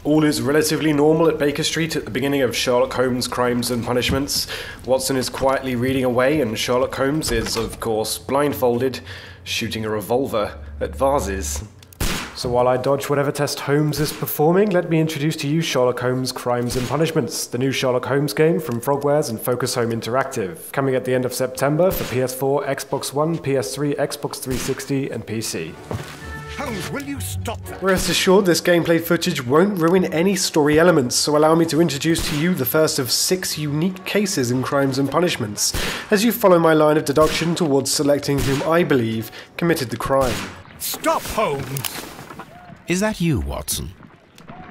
All is relatively normal at Baker Street at the beginning of Sherlock Holmes' Crimes and Punishments. Watson is quietly reading away, and Sherlock Holmes is, of course, blindfolded, shooting a revolver at vases. So while I dodge whatever test Holmes is performing, let me introduce to you Sherlock Holmes' Crimes and Punishments, the new Sherlock Holmes game from Frogwares and Focus Home Interactive, coming at the end of September for PS4, Xbox One, PS3, Xbox 360, and PC. Holmes, will you stop that? Rest assured, this gameplay footage won't ruin any story elements, so allow me to introduce to you the first of 6 unique cases in Crimes and Punishments, as you follow my line of deduction towards selecting whom I believe committed the crime. Stop, Holmes! Is that you, Watson?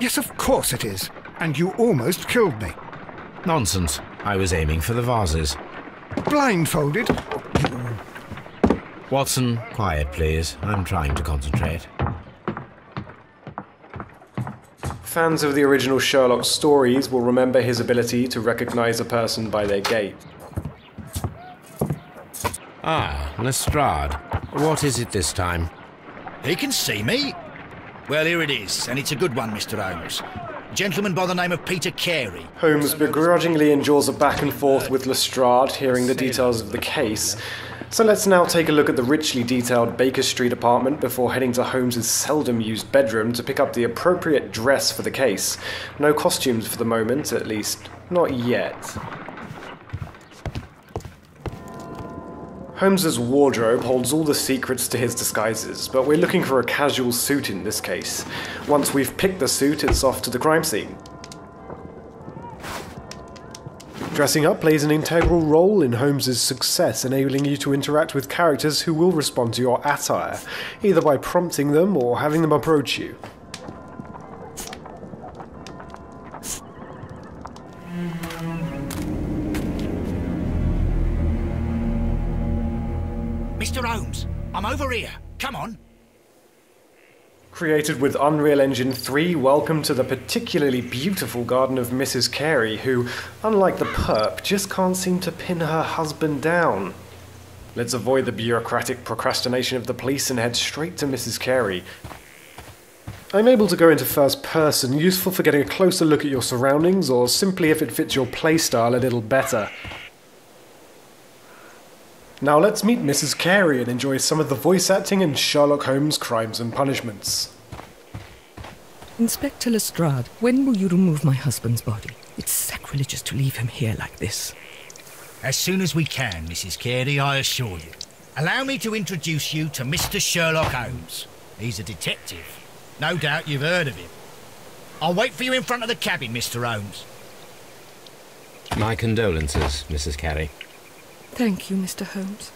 Yes, of course it is. And you almost killed me. Nonsense. I was aiming for the vases. Blindfolded? Watson, quiet please. I'm trying to concentrate. Fans of the original Sherlock stories will remember his ability to recognize a person by their gait. Ah, Lestrade. What is it this time? He can see me. Well, here it is, and it's a good one, Mr. Holmes. A gentleman by the name of Peter Carey. Holmes begrudgingly endures a back and forth with Lestrade, hearing the details of the case. So let's now take a look at the richly detailed Baker Street apartment before heading to Holmes's seldom used bedroom to pick up the appropriate dress for the case. No costumes for the moment, at least not yet. Holmes's wardrobe holds all the secrets to his disguises, but we're looking for a casual suit in this case. Once we've picked the suit, it's off to the crime scene. Dressing up plays an integral role in Holmes's success, enabling you to interact with characters who will respond to your attire, either by prompting them or having them approach you. Mr. Holmes, I'm over here. Come on. Created with Unreal Engine 3, welcome to the particularly beautiful garden of Mrs. Carey, who, unlike the perp, just can't seem to pin her husband down. Let's avoid the bureaucratic procrastination of the police and head straight to Mrs. Carey. I'm able to go into first person, useful for getting a closer look at your surroundings, or simply if it fits your playstyle a little better. Now let's meet Mrs. Carey and enjoy some of the voice acting in Sherlock Holmes' Crimes and Punishments. Inspector Lestrade, when will you remove my husband's body? It's sacrilegious to leave him here like this. As soon as we can, Mrs. Carey, I assure you. Allow me to introduce you to Mr. Sherlock Holmes. He's a detective. No doubt you've heard of him. I'll wait for you in front of the cabin, Mr. Holmes. My condolences, Mrs. Carey. Thank you, Mr. Holmes.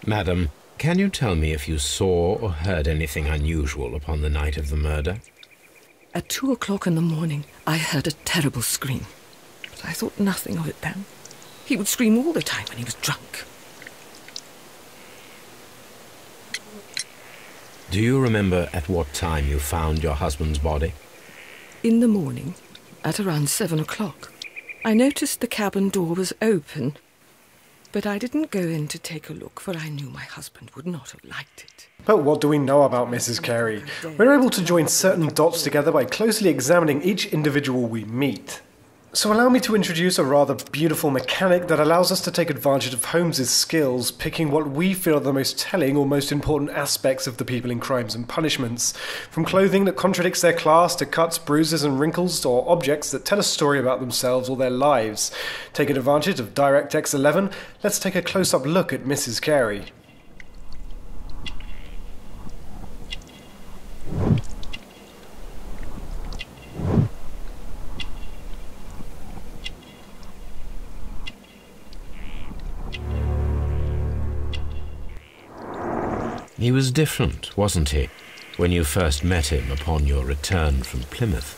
Madam, can you tell me if you saw or heard anything unusual upon the night of the murder? At 2 o'clock in the morning, I heard a terrible scream. But I thought nothing of it then. He would scream all the time when he was drunk. Do you remember at what time you found your husband's body? In the morning, at around 7 o'clock. I noticed the cabin door was open, but I didn't go in to take a look, for I knew my husband would not have liked it. But what do we know about Mrs. Carey? We're able to join certain dots together by closely examining each individual we meet. So allow me to introduce a rather beautiful mechanic that allows us to take advantage of Holmes's skills, picking what we feel are the most telling or most important aspects of the people in Crimes and Punishments. From clothing that contradicts their class to cuts, bruises and wrinkles, or objects that tell a story about themselves or their lives. Taking advantage of DirectX 11, let's take a close-up look at Mrs. Carey. He was different, wasn't he, when you first met him upon your return from Plymouth?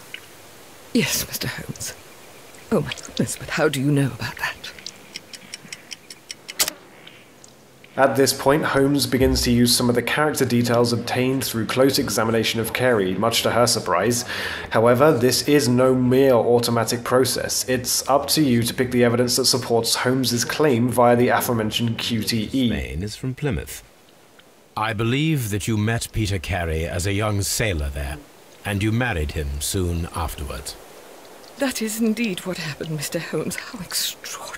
Yes, Mr. Holmes. Oh, my goodness, but how do you know about that? At this point, Holmes begins to use some of the character details obtained through close examination of Carey, much to her surprise. However, this is no mere automatic process. It's up to you to pick the evidence that supports Holmes's claim via the aforementioned QTE. Maine is from Plymouth. I believe that you met Peter Carey as a young sailor there, and you married him soon afterwards. That is indeed what happened, Mr. Holmes. How extraordinary.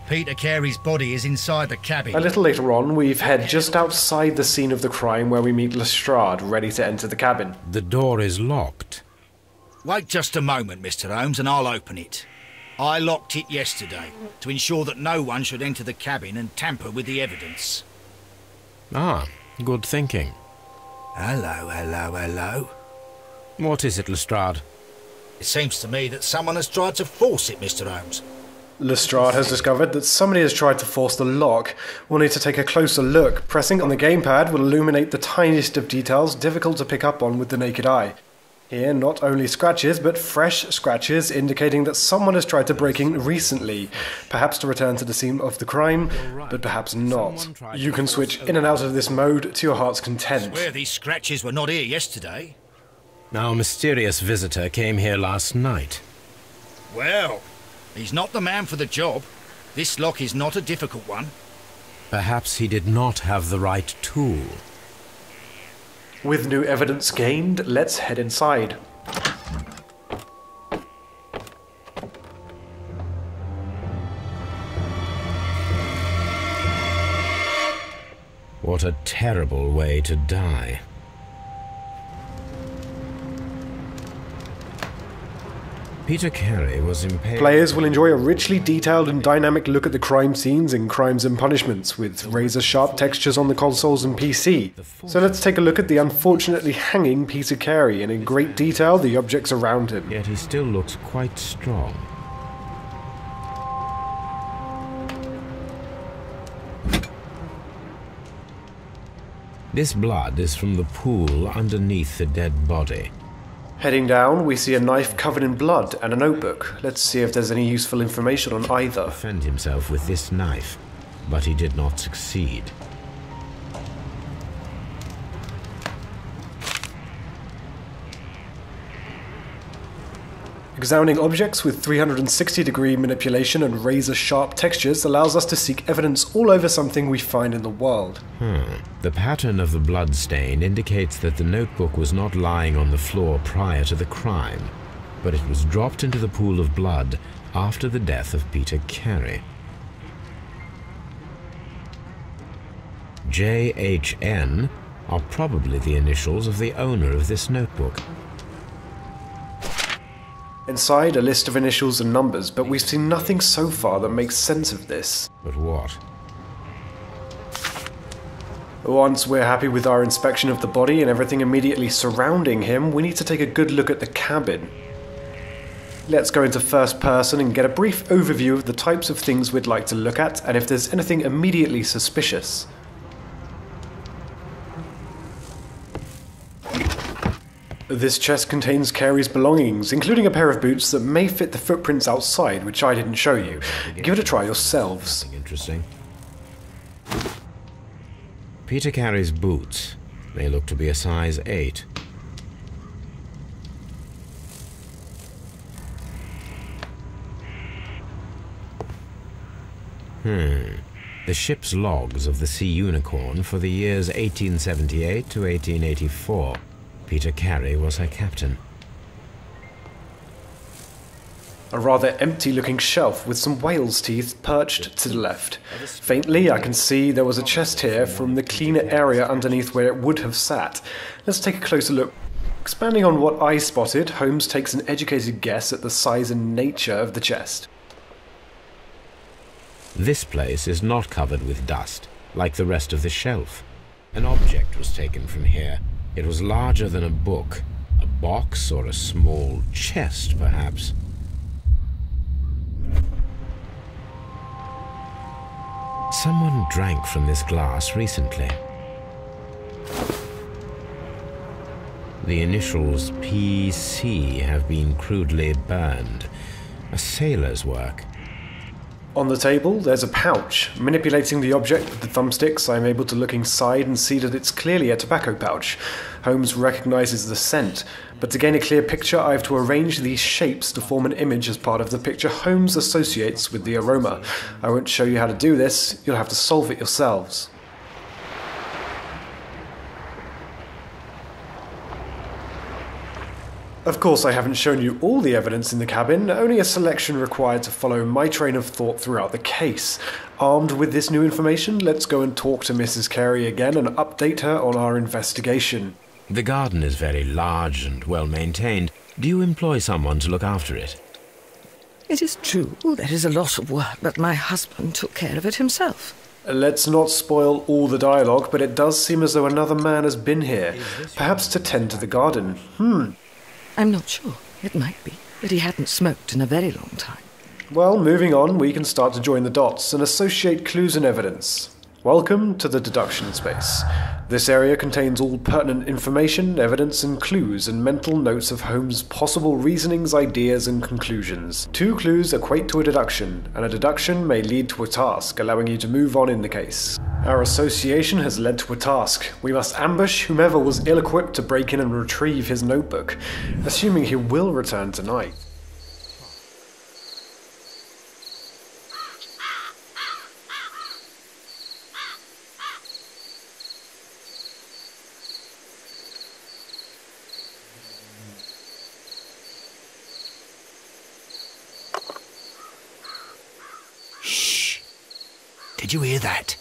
Peter Carey's body is inside the cabin. A little later on, we've head just outside the scene of the crime where we meet Lestrade, ready to enter the cabin. The door is locked. Wait just a moment, Mr. Holmes, and I'll open it. I locked it yesterday to ensure that no one should enter the cabin and tamper with the evidence. Ah, good thinking. Hello, hello, hello. What is it, Lestrade? It seems to me that someone has tried to force it, Mr. Holmes. Lestrade has discovered that somebody has tried to force the lock. We'll need to take a closer look. Pressing on the gamepad will illuminate the tiniest of details difficult to pick up on with the naked eye. Here, not only scratches, but fresh scratches, indicating that someone has tried to break in recently, perhaps to return to the scene of the crime, but perhaps not. You can switch in and out of this mode to your heart's content. I swear these scratches were not here yesterday. Our mysterious visitor came here last night. Well, he's not the man for the job. This lock is not a difficult one. Perhaps he did not have the right tool. With new evidence gained, let's head inside. What a terrible way to die. Peter Carey was impaled. Players will enjoy a richly detailed and dynamic look at the crime scenes in Crimes and Punishments, with razor-sharp textures on the consoles and PC. So let's take a look at the unfortunately hanging Peter Carey, and in great detail the objects around him. Yet he still looks quite strong. This blood is from the pool underneath the dead body. Heading down, we see a knife covered in blood and a notebook. Let's see if there's any useful information on either. Defend himself with this knife, but he did not succeed. Examining objects with 360-degree manipulation and razor-sharp textures allows us to seek evidence all over something we find in the world. The pattern of the blood stain indicates that the notebook was not lying on the floor prior to the crime, but it was dropped into the pool of blood after the death of Peter Carey. JHN are probably the initials of the owner of this notebook. Inside, a list of initials and numbers, but we've seen nothing so far that makes sense of this. But what? Once we're happy with our inspection of the body and everything immediately surrounding him, we need to take a good look at the cabin. Let's go into first person and get a brief overview of the types of things we'd like to look at and if there's anything immediately suspicious. This chest contains Carey's belongings, including a pair of boots that may fit the footprints outside, which I didn't show you. Give it a try yourselves. Interesting. Peter Carey's boots. They look to be a size 8. The ship's logs of the Sea Unicorn for the years 1878 to 1884. Peter Carey was her captain. A rather empty-looking shelf with some whale's teeth perched to the left. Faintly, I can see there was a chest here from the cleaner area underneath where it would have sat. Let's take a closer look. Expanding on what I spotted, Holmes takes an educated guess at the size and nature of the chest. This place is not covered with dust, like the rest of the shelf. An object was taken from here. It was larger than a book, a box or a small chest, perhaps. Someone drank from this glass recently. The initials PC have been crudely burned. A sailor's work. On the table, there's a pouch. Manipulating the object with the thumbsticks, I am able to look inside and see that it's clearly a tobacco pouch. Holmes recognizes the scent, but to gain a clear picture, I have to arrange these shapes to form an image as part of the picture Holmes associates with the aroma. I won't show you how to do this, you'll have to solve it yourselves. Of course, I haven't shown you all the evidence in the cabin, only a selection required to follow my train of thought throughout the case. Armed with this new information, let's go and talk to Mrs. Carey again and update her on our investigation. The garden is very large and well maintained. Do you employ someone to look after it? It is true, there is a lot of work, but my husband took care of it himself. Let's not spoil all the dialogue, but it does seem as though another man has been here, perhaps to tend to the garden. I'm not sure. It might be, but he hadn't smoked in a very long time. Well, moving on, we can start to join the dots and associate clues and evidence. Welcome to the deduction space. This area contains all pertinent information, evidence and clues, and mental notes of Holmes' possible reasonings, ideas and conclusions. 2 clues equate to a deduction, and a deduction may lead to a task, allowing you to move on in the case. Our association has led to a task. We must ambush whomever was ill-equipped to break in and retrieve his notebook, assuming he will return tonight. Shh! Did you hear that?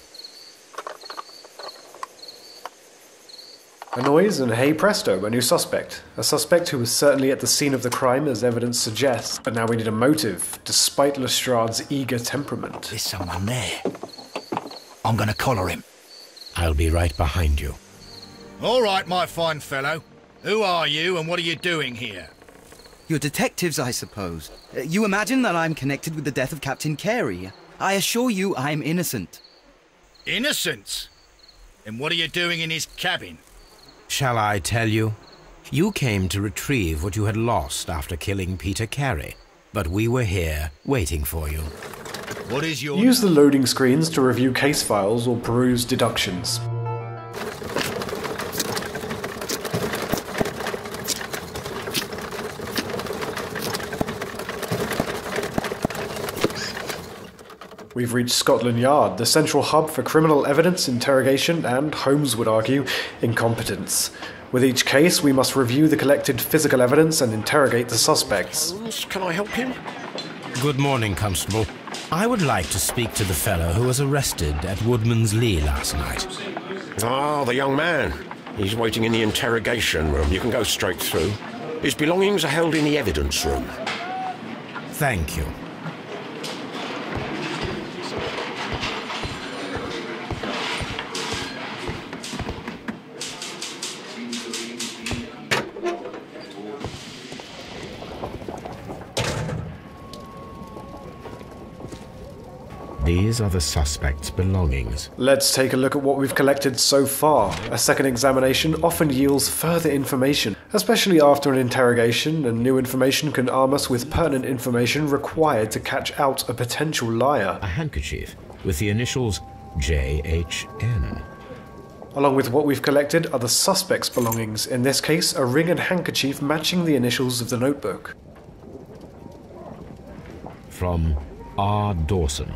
A noise and hey presto, a new suspect. A suspect who was certainly at the scene of the crime as evidence suggests, but now we need a motive, despite Lestrade's eager temperament. There's someone there. I'm gonna collar him. I'll be right behind you. All right, my fine fellow. Who are you and what are you doing here? You're detectives, I suppose. You imagine that I'm connected with the death of Captain Carey. I assure you I'm innocent. Innocent? And what are you doing in his cabin? Shall I tell you? You came to retrieve what you had lost after killing Peter Carey, but we were here waiting for you. What is your... Use the loading screens to review case files or peruse deductions. We've reached Scotland Yard, the central hub for criminal evidence, interrogation, and, Holmes would argue, incompetence. With each case, we must review the collected physical evidence and interrogate the suspects. Holmes, can I help him? Good morning, Constable. I would like to speak to the fellow who was arrested at Woodman's Lee last night. Ah, the young man. He's waiting in the interrogation room. You can go straight through. His belongings are held in the evidence room. Thank you. These are the suspect's belongings. Let's take a look at what we've collected so far. A second examination often yields further information, especially after an interrogation, and new information can arm us with pertinent information required to catch out a potential liar. A handkerchief with the initials JHN. Along with what we've collected are the suspect's belongings, in this case a ring and handkerchief matching the initials of the notebook. From R. Dawson.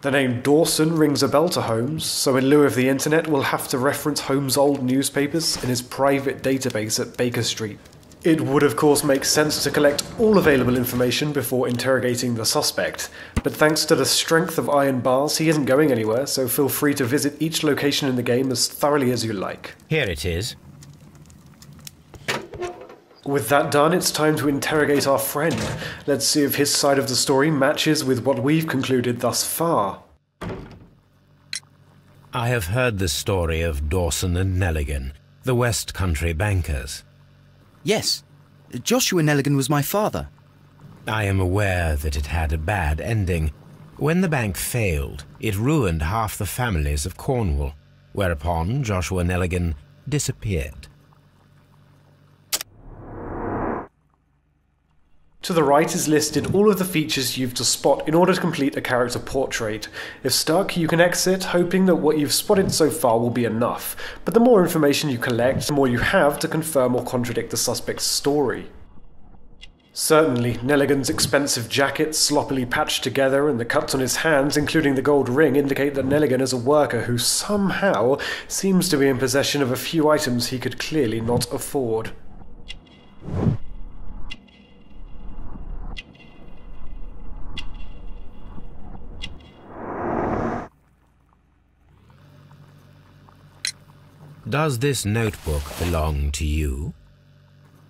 The name Dawson rings a bell to Holmes, so in lieu of the internet we'll have to reference Holmes' old newspapers in his private database at Baker Street. It would of course make sense to collect all available information before interrogating the suspect, but thanks to the strength of iron bars he isn't going anywhere, so feel free to visit each location in the game as thoroughly as you like. Here it is. With that done, it's time to interrogate our friend. Let's see if his side of the story matches with what we've concluded thus far. I have heard the story of Dawson and Nelligan, the West Country bankers. Yes, Joshua Nelligan was my father. I am aware that it had a bad ending. When the bank failed, it ruined half the families of Cornwall, whereupon Joshua Nelligan disappeared. To the right is listed all of the features you've to spot in order to complete a character portrait. If stuck, you can exit, hoping that what you've spotted so far will be enough, but the more information you collect, the more you have to confirm or contradict the suspect's story. Certainly, Nelligan's expensive jacket, sloppily patched together, and the cuts on his hands, including the gold ring, indicate that Nelligan is a worker who somehow seems to be in possession of a few items he could clearly not afford. Does this notebook belong to you?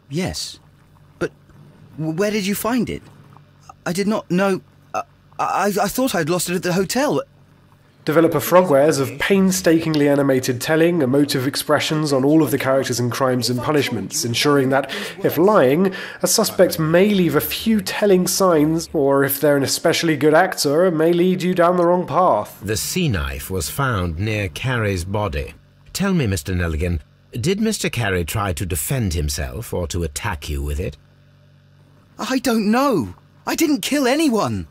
Yes. But where did you find it? I did not know... I thought I'd lost it at the hotel. Developer Frogwares have painstakingly animated telling, emotive expressions on all of the characters in Crimes and Punishments, ensuring that, if lying, a suspect may leave a few telling signs, or if they're an especially good actor, may lead you down the wrong path. The sea knife was found near Careys' body. Tell me, Mr. Nelligan, did Mr. Carey try to defend himself or to attack you with it? I don't know. I didn't kill anyone.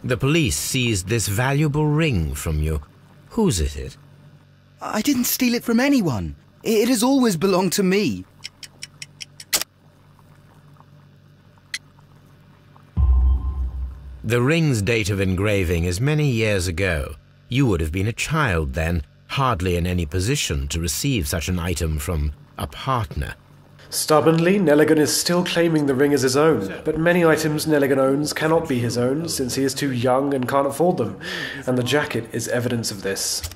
The police seized this valuable ring from you. Whose is it? I didn't steal it from anyone. It has always belonged to me. The ring's date of engraving is many years ago. You would have been a child then, hardly in any position to receive such an item from a partner. Stubbornly, Nelligan is still claiming the ring as his own, but many items Nelligan owns cannot be his own since he is too young and can't afford them, and the jacket is evidence of this.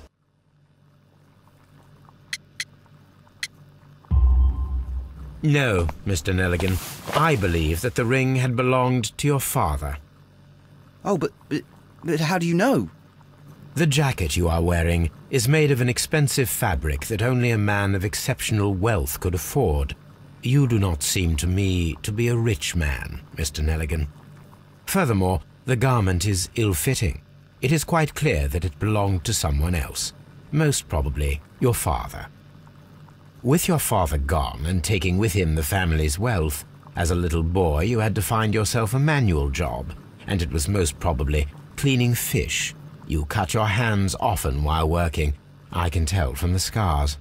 No, Mr. Nelligan. I believe that the ring had belonged to your father. Oh, but how do you know? The jacket you are wearing is made of an expensive fabric that only a man of exceptional wealth could afford. You do not seem to me to be a rich man, Mr. Nelligan. Furthermore, the garment is ill-fitting. It is quite clear that it belonged to someone else, most probably your father. With your father gone and taking with him the family's wealth, as a little boy you had to find yourself a manual job, and it was most probably cleaning fish. You cut your hands often while working. I can tell from the scars.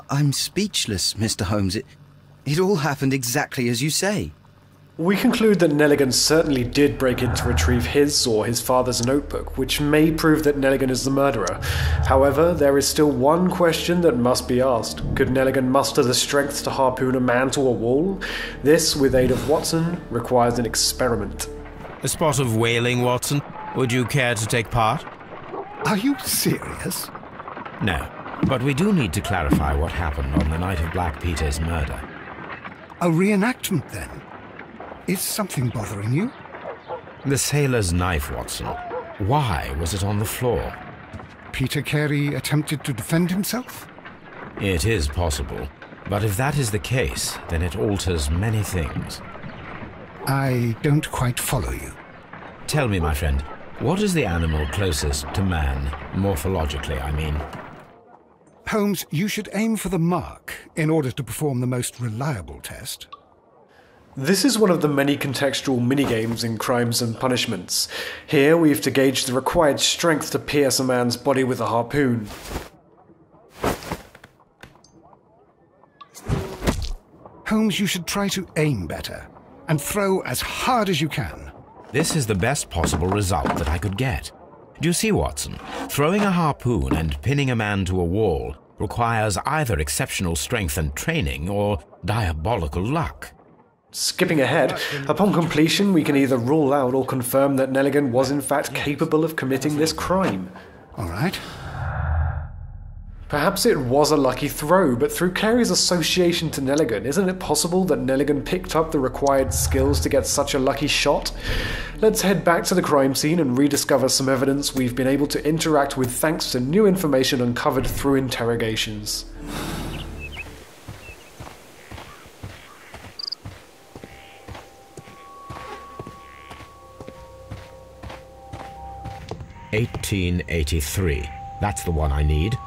I'm speechless, Mr. Holmes. It all happened exactly as you say. We conclude that Nelligan certainly did break in to retrieve his or his father's notebook, which may prove that Nelligan is the murderer. However, there is still one question that must be asked. Could Nelligan muster the strength to harpoon a man to a wall? This, with aid of Watson, requires an experiment. A spot of whaling, Watson? Would you care to take part? Are you serious? No, but we do need to clarify what happened on the night of Black Peter's murder. A reenactment, then? Is something bothering you? The sailor's knife, Watson. Why was it on the floor? Peter Carey attempted to defend himself? It is possible, but if that is the case, then it alters many things. I don't quite follow you. Tell me, my friend, what is the animal closest to man, morphologically, I mean? Holmes, you should aim for the mark in order to perform the most reliable test. This is one of the many contextual minigames in Crimes and Punishments. Here we have to gauge the required strength to pierce a man's body with a harpoon. Holmes, you should try to aim better and throw as hard as you can. This is the best possible result that I could get. Do you see, Watson? Throwing a harpoon and pinning a man to a wall requires either exceptional strength and training or diabolical luck. Skipping ahead, upon completion we can either rule out or confirm that Nelligan was in fact capable of committing this crime. All right. Perhaps it was a lucky throw, but through Carey's association to Nelligan, isn't it possible that Nelligan picked up the required skills to get such a lucky shot? Let's head back to the crime scene and rediscover some evidence we've been able to interact with thanks to new information uncovered through interrogations. "1883. That's the one I need.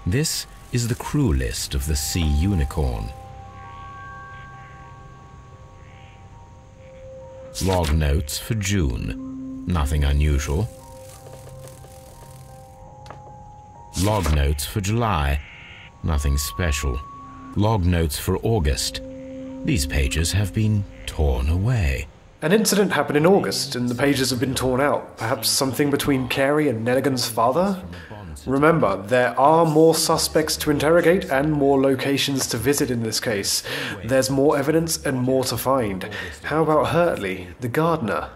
This is the crew list of the Sea Unicorn. Log notes for June. Nothing unusual. Log notes for July. Nothing special. Log notes for August. These pages have been torn away. An incident happened in August, and the pages have been torn out. Perhaps something between Carey and Nelligan's father? Remember, there are more suspects to interrogate and more locations to visit in this case. There's more evidence and more to find. How about Hurtley, the gardener?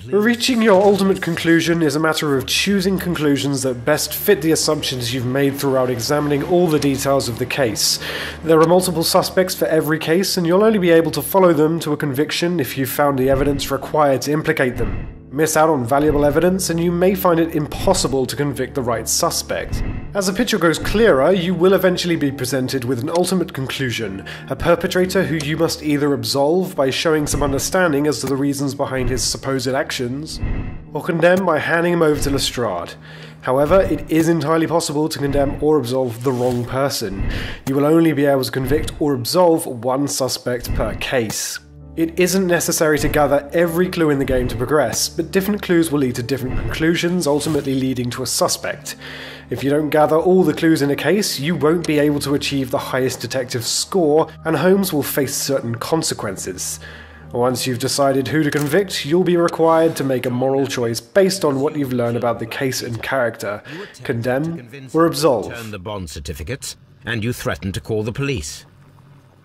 Reaching your ultimate conclusion is a matter of choosing conclusions that best fit the assumptions you've made throughout examining all the details of the case. There are multiple suspects for every case, and you'll only be able to follow them to a conviction if you've found the evidence required to implicate them. Miss out on valuable evidence, and you may find it impossible to convict the right suspect. As the picture grows clearer, you will eventually be presented with an ultimate conclusion, a perpetrator who you must either absolve by showing some understanding as to the reasons behind his supposed actions, or condemn by handing him over to Lestrade. However, it is entirely possible to condemn or absolve the wrong person. You will only be able to convict or absolve one suspect per case. It isn't necessary to gather every clue in the game to progress, but different clues will lead to different conclusions, ultimately leading to a suspect. If you don't gather all the clues in a case, you won't be able to achieve the highest detective score, and Holmes will face certain consequences. Once you've decided who to convict, you'll be required to make a moral choice based on what you've learned about the case and character. Condemn or absolve. Turn the bond certificates, and you threatened to call the police.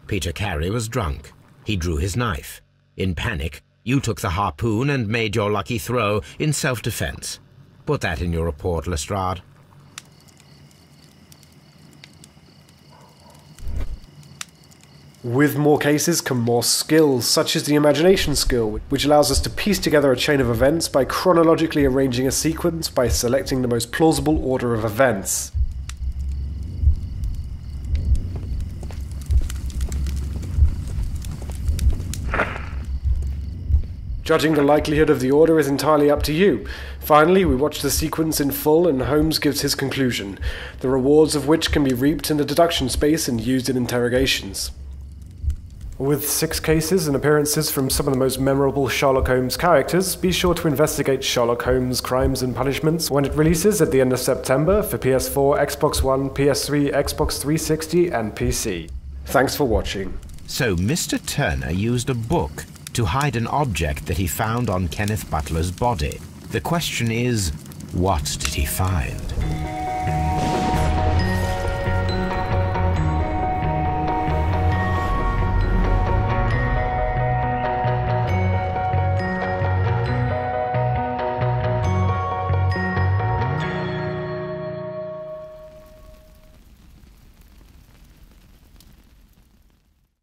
Peter Carey was drunk. He drew his knife. In panic, you took the harpoon and made your lucky throw in self-defense. Put that in your report, Lestrade. With more cases come more skills, such as the imagination skill, which allows us to piece together a chain of events by chronologically arranging a sequence by selecting the most plausible order of events. Judging the likelihood of the order is entirely up to you. Finally, we watch the sequence in full and Holmes gives his conclusion, the rewards of which can be reaped in the deduction space and used in interrogations. With 6 cases and appearances from some of the most memorable Sherlock Holmes characters, be sure to investigate Sherlock Holmes Crimes and Punishments when it releases at the end of September for PS4, Xbox One, PS3, Xbox 360 and PC. Thanks for watching. So Mr. Turner used a book to hide an object that he found on Kenneth Butler's body. The question is, what did he find?